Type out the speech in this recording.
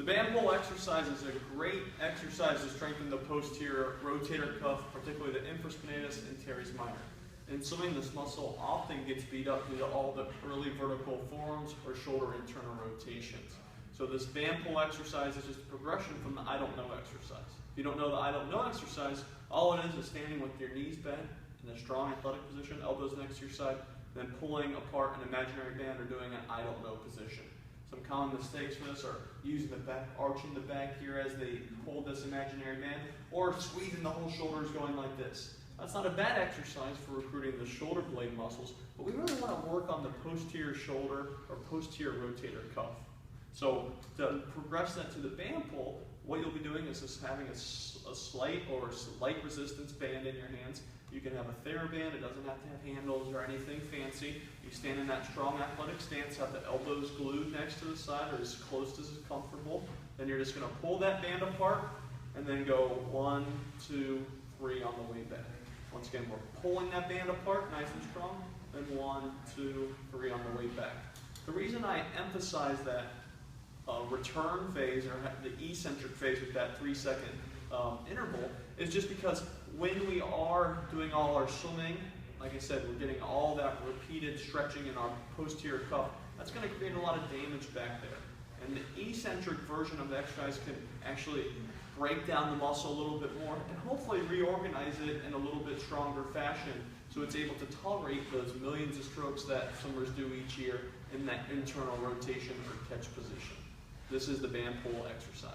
The band pull exercise is a great exercise to strengthen the posterior rotator cuff, particularly the infraspinatus and teres minor. In swimming, this muscle often gets beat up due to all the early vertical forearms or shoulder internal rotations. So this band pull exercise is just a progression from the I don't know exercise. If you don't know the I don't know exercise, all it is standing with your knees bent in a strong athletic position, elbows next to your side, then pulling apart an imaginary band or doing an I don't know position. Some common mistakes for this are using the back, arching the back here as they hold this imaginary band, or squeezing the whole shoulders going like this. That's not a bad exercise for recruiting the shoulder blade muscles, but we really want to work on the posterior shoulder or posterior rotator cuff. So to progress that to the band pull, what you'll be doing is just having a slight or slight resistance band in your hands. You can have a TheraBand, it doesn't have to have handles or anything fancy. You stand in that strong athletic stance, have the elbows glued next to the side or as close as is comfortable. Then you're just going to pull that band apart and then go 1, 2, 3 on the way back. Once again, we're pulling that band apart nice and strong, then 1, 2, 3 on the way back. The reason I emphasize that return phase or the eccentric phase with that 3-second interval is just because when we are doing all our swimming, like I said, we're getting all that repeated stretching in our posterior cuff. That's going to create a lot of damage back there. And the eccentric version of the exercise can actually break down the muscle a little bit more and hopefully reorganize it in a little bit stronger fashion so it's able to tolerate those millions of strokes that swimmers do each year in that internal rotation or catch position. This is the band pull exercise.